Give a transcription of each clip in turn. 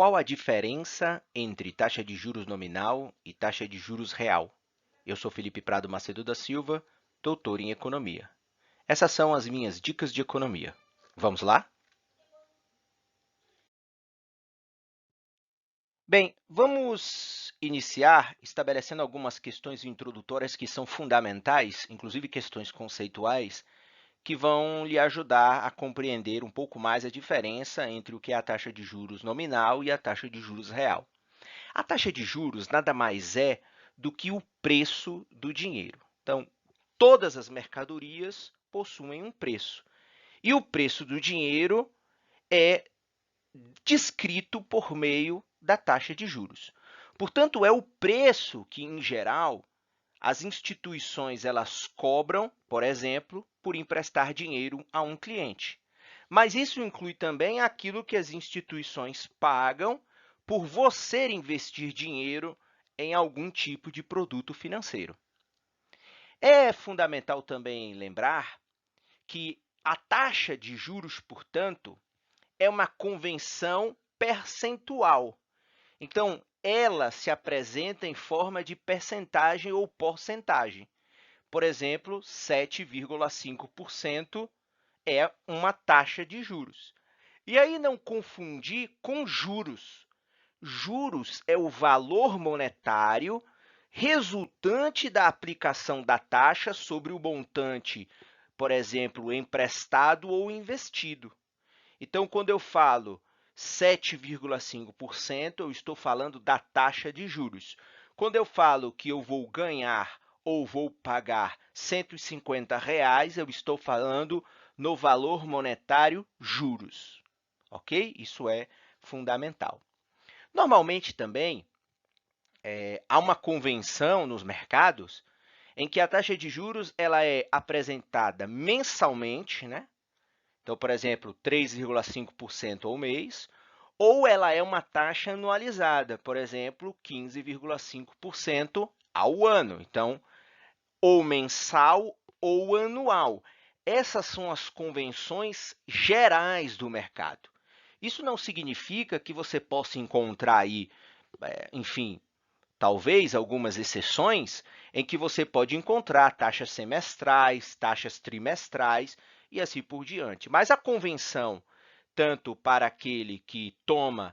Qual a diferença entre taxa de juros nominal e taxa de juros real? Eu sou Felipe Prado Macedo da Silva, doutor em economia. Essas são as minhas dicas de economia. Vamos lá? Bem, vamos iniciar estabelecendo algumas questões introdutórias que são fundamentais, inclusive questões conceituais, que vão lhe ajudar a compreender um pouco mais a diferença entre o que é a taxa de juros nominal e a taxa de juros real. A taxa de juros nada mais é do que o preço do dinheiro. Então, todas as mercadorias possuem um preço. E o preço do dinheiro é descrito por meio da taxa de juros. Portanto, é o preço que, em geral, as instituições elas cobram, por exemplo, por emprestar dinheiro a um cliente. Mas isso inclui também aquilo que as instituições pagam por você investir dinheiro em algum tipo de produto financeiro. É fundamental também lembrar que a taxa de juros, portanto, é uma convenção percentual. Então, ela se apresenta em forma de percentagem ou porcentagem. Por exemplo, 7,5% é uma taxa de juros. E aí não confundir com juros. Juros é o valor monetário resultante da aplicação da taxa sobre o montante, por exemplo, emprestado ou investido. Então, quando eu falo 7,5%, eu estou falando da taxa de juros. Quando eu falo que eu vou ganhar ou vou pagar R$ 150, eu estou falando no valor monetário juros. Ok? Isso é fundamental. Normalmente também há uma convenção nos mercados em que a taxa de juros ela é apresentada mensalmente, né? Então, por exemplo, 3,5% ao mês, ou ela é uma taxa anualizada, por exemplo, 15,5% ao ano. Então, ou mensal ou anual. Essas são as convenções gerais do mercado. Isso não significa que você possa encontrar aí, enfim, talvez algumas exceções em que você pode encontrar taxas semestrais, taxas trimestrais e assim por diante. Mas a convenção, tanto para aquele que toma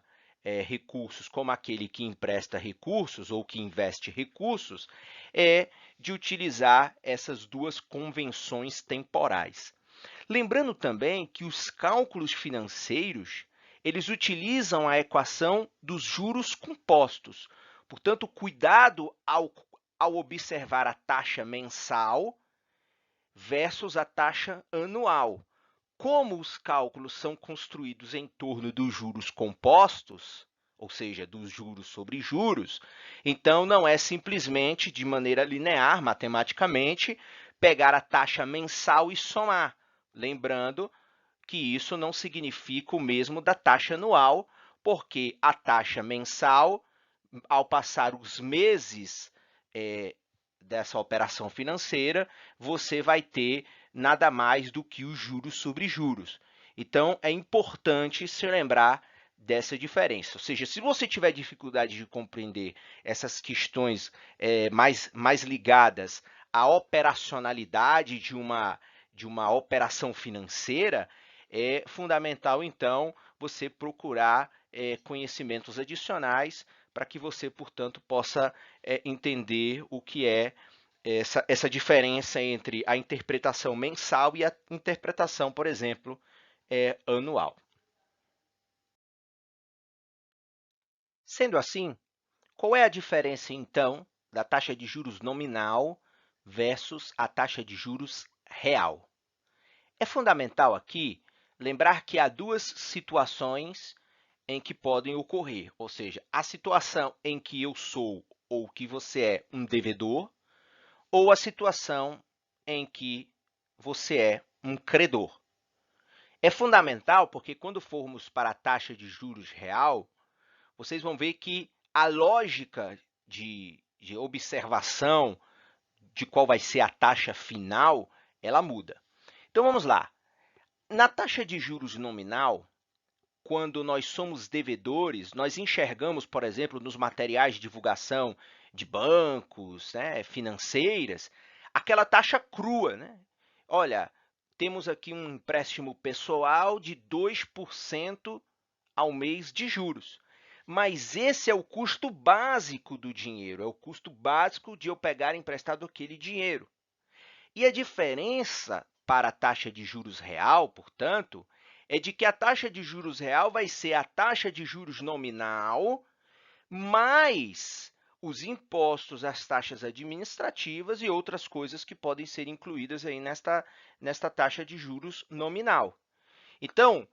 recursos como aquele que empresta recursos ou que investe recursos, é de utilizar essas duas convenções temporais. Lembrando também que os cálculos financeiros eles utilizam a equação dos juros compostos. Portanto, cuidado ao observar a taxa mensal versus a taxa anual. Como os cálculos são construídos em torno dos juros compostos, ou seja, dos juros sobre juros, então não é simplesmente de maneira linear, matematicamente, pegar a taxa mensal e somar. Lembrando que isso não significa o mesmo da taxa anual, porque a taxa mensal, ao passar os meses dessa operação financeira, você vai ter nada mais do que os juros sobre juros. Então, é importante se lembrar dessa diferença. Ou seja, se você tiver dificuldade de compreender essas questões mais ligadas à operacionalidade de uma operação financeira, é fundamental, então, você procurar conhecimentos adicionais para que você, portanto, possa entender o que é essa diferença entre a interpretação mensal e a interpretação, por exemplo, anual. Sendo assim, qual é a diferença, então, da taxa de juros nominal versus a taxa de juros real? É fundamental aqui lembrar que há duas situações em que podem ocorrer, ou seja, a situação em que eu sou ou que você é um devedor, ou a situação em que você é um credor. É fundamental porque quando formos para a taxa de juros real, vocês vão ver que a lógica de observação de qual vai ser a taxa final, ela muda. Então vamos lá. Na taxa de juros nominal, quando nós somos devedores, nós enxergamos, por exemplo, nos materiais de divulgação de bancos, né, financeiras, aquela taxa crua, né? Olha, temos aqui um empréstimo pessoal de 2% ao mês de juros. Mas esse é o custo básico do dinheiro, é o custo básico de eu pegar emprestado aquele dinheiro. E a diferença para a taxa de juros real, portanto, é de que a taxa de juros real vai ser a taxa de juros nominal mais os impostos, as taxas administrativas e outras coisas que podem ser incluídas aí nesta taxa de juros nominal. Então,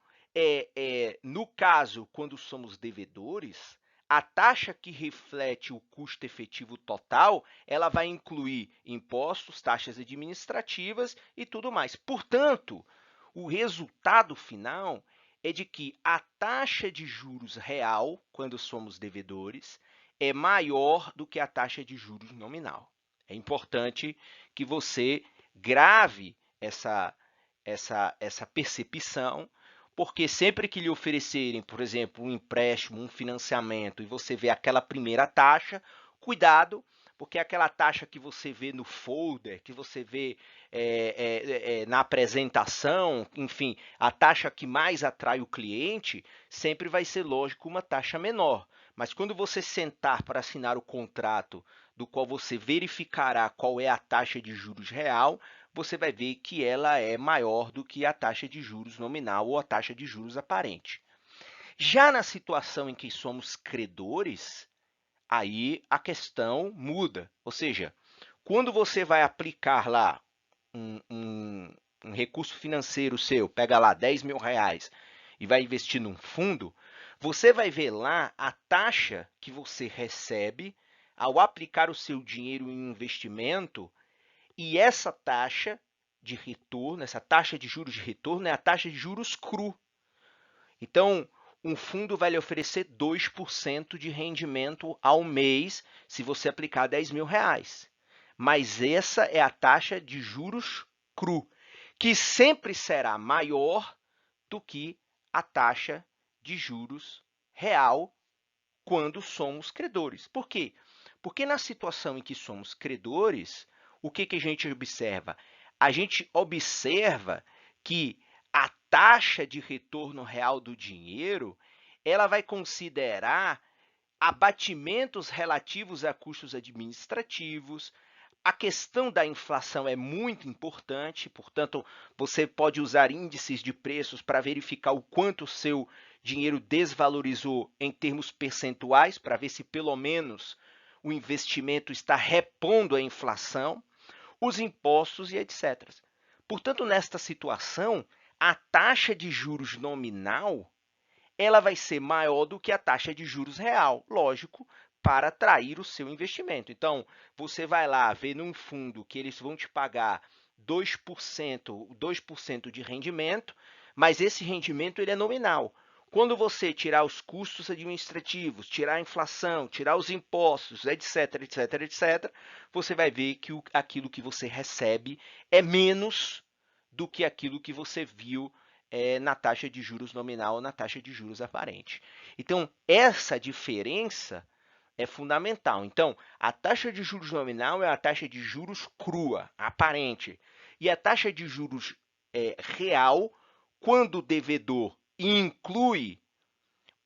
no caso, quando somos devedores, a taxa que reflete o custo efetivo total, ela vai incluir impostos, taxas administrativas e tudo mais. Portanto, o resultado final é de que a taxa de juros real, quando somos devedores, é maior do que a taxa de juros nominal. É importante que você grave essa percepção, porque sempre que lhe oferecerem, por exemplo, um empréstimo, um financiamento, e você vê aquela primeira taxa, cuidado, porque aquela taxa que você vê no folder, que você vê na apresentação, enfim, a taxa que mais atrai o cliente, sempre vai ser, lógico, uma taxa menor. Mas quando você sentar para assinar o contrato, do qual você verificará qual é a taxa de juros real, você vai ver que ela é maior do que a taxa de juros nominal ou a taxa de juros aparente. Já na situação em que somos credores, aí a questão muda. Ou seja, quando você vai aplicar lá um recurso financeiro seu, pega lá 10 mil reais e vai investir num fundo, você vai ver lá a taxa que você recebe ao aplicar o seu dinheiro em investimento, e essa taxa de retorno, essa taxa de juros de retorno, é a taxa de juros cru. Então, um fundo vai lhe oferecer 2% de rendimento ao mês se você aplicar 10 mil reais. Mas essa é a taxa de juros cru, que sempre será maior do que a taxa de juros real quando somos credores. Por quê? Porque na situação em que somos credores, o que a gente observa? A gente observa que a taxa de retorno real do dinheiro, ela vai considerar abatimentos relativos a custos administrativos. A questão da inflação é muito importante, portanto, você pode usar índices de preços para verificar o quanto o seu dinheiro desvalorizou em termos percentuais, para ver se pelo menos o investimento está repondo a inflação, os impostos e etc. Portanto, nesta situação, a taxa de juros nominal ela vai ser maior do que a taxa de juros real, lógico, para atrair o seu investimento. Então, você vai lá ver num fundo que eles vão te pagar 2% de rendimento, mas esse rendimento ele é nominal. Quando você tirar os custos administrativos, tirar a inflação, tirar os impostos, etc., etc., etc., você vai ver que aquilo que você recebe é menos do que aquilo que você viu na taxa de juros nominal ou na taxa de juros aparente. Então, essa diferença é fundamental. Então, a taxa de juros nominal é a taxa de juros crua, aparente. E a taxa de juros real, quando o devedor inclui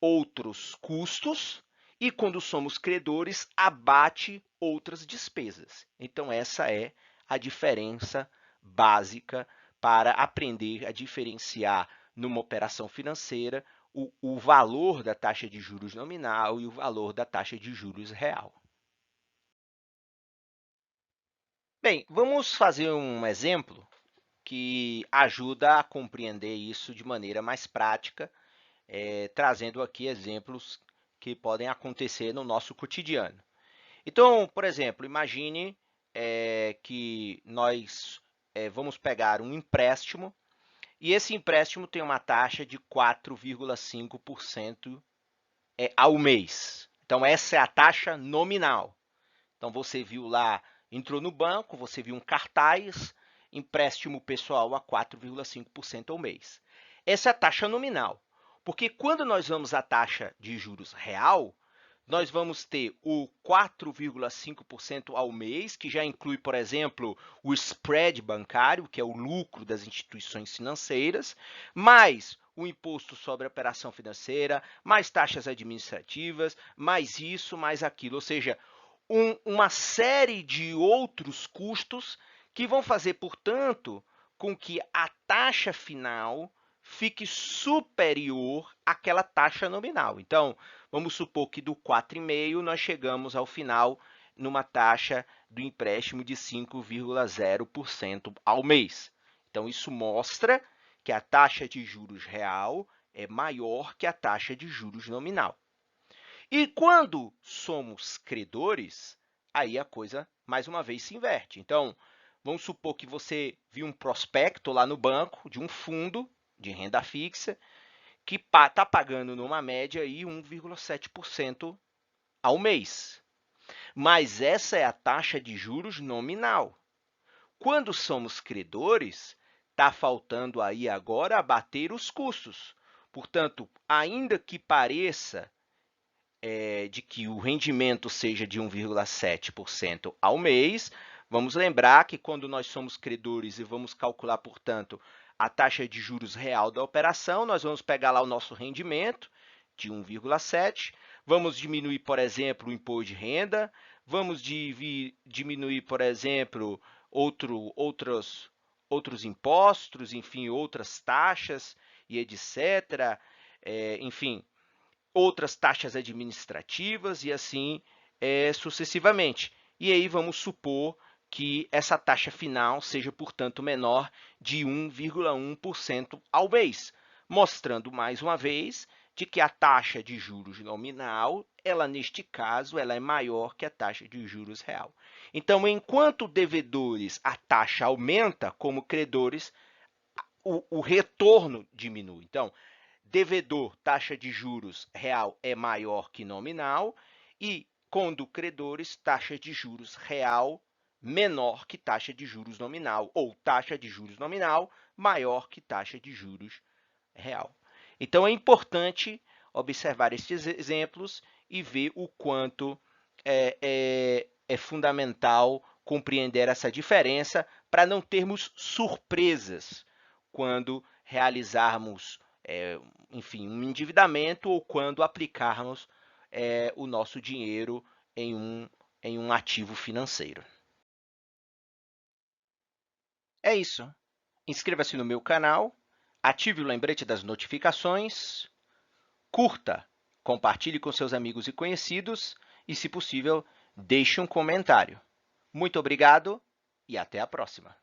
outros custos e quando somos credores, abate outras despesas. Então, essa é a diferença básica para aprender a diferenciar numa operação financeira o valor da taxa de juros nominal e o valor da taxa de juros real. Bem, vamos fazer um exemplo que ajuda a compreender isso de maneira mais prática, trazendo aqui exemplos que podem acontecer no nosso cotidiano. Então, por exemplo, imagine que nós vamos pegar um empréstimo e esse empréstimo tem uma taxa de 4,5% ao mês. Então, essa é a taxa nominal. Então, você viu lá, entrou no banco, você viu um cartaz, empréstimo pessoal a 4,5% ao mês. Essa é a taxa nominal. Porque quando nós vamos à taxa de juros real, nós vamos ter o 4,5% ao mês, que já inclui, por exemplo, o spread bancário, que é o lucro das instituições financeiras, mais o imposto sobre a operação financeira, mais taxas administrativas, mais isso, mais aquilo. Ou seja, uma série de outros custos que vão fazer, portanto, com que a taxa final fique superior àquela taxa nominal. Então, vamos supor que do 4,5% nós chegamos ao final numa taxa do empréstimo de 5,0% ao mês. Então, isso mostra que a taxa de juros real é maior que a taxa de juros nominal. E quando somos credores, aí a coisa, mais uma vez, se inverte. Então, vamos supor que você viu um prospecto lá no banco de um fundo de renda fixa que está pagando, numa média, 1,7% ao mês. Mas essa é a taxa de juros nominal. Quando somos credores, está faltando aí agora abater os custos. Portanto, ainda que pareça de que o rendimento seja de 1,7% ao mês, vamos lembrar que quando nós somos credores e vamos calcular, portanto, a taxa de juros real da operação, nós vamos pegar lá o nosso rendimento de 1,7%, vamos diminuir, por exemplo, o imposto de renda, vamos diminuir, por exemplo, outros impostos, enfim, outras taxas e etc. Enfim, outras taxas administrativas e assim sucessivamente. E aí vamos supor que essa taxa final seja, portanto, menor de 1,1% ao mês, mostrando mais uma vez de que a taxa de juros nominal, neste caso, ela é maior que a taxa de juros real. Então, enquanto devedores a taxa aumenta, como credores, o retorno diminui. Então, devedor, taxa de juros real é maior que nominal e, quando credores, taxa de juros real menor que taxa de juros nominal, ou taxa de juros nominal maior que taxa de juros real. Então, é importante observar estes exemplos e ver o quanto é fundamental compreender essa diferença para não termos surpresas quando realizarmos enfim, um endividamento ou quando aplicarmos o nosso dinheiro em um ativo financeiro. É isso. Inscreva-se no meu canal, ative o lembrete das notificações, curta, compartilhe com seus amigos e conhecidos e, se possível, deixe um comentário. Muito obrigado e até a próxima!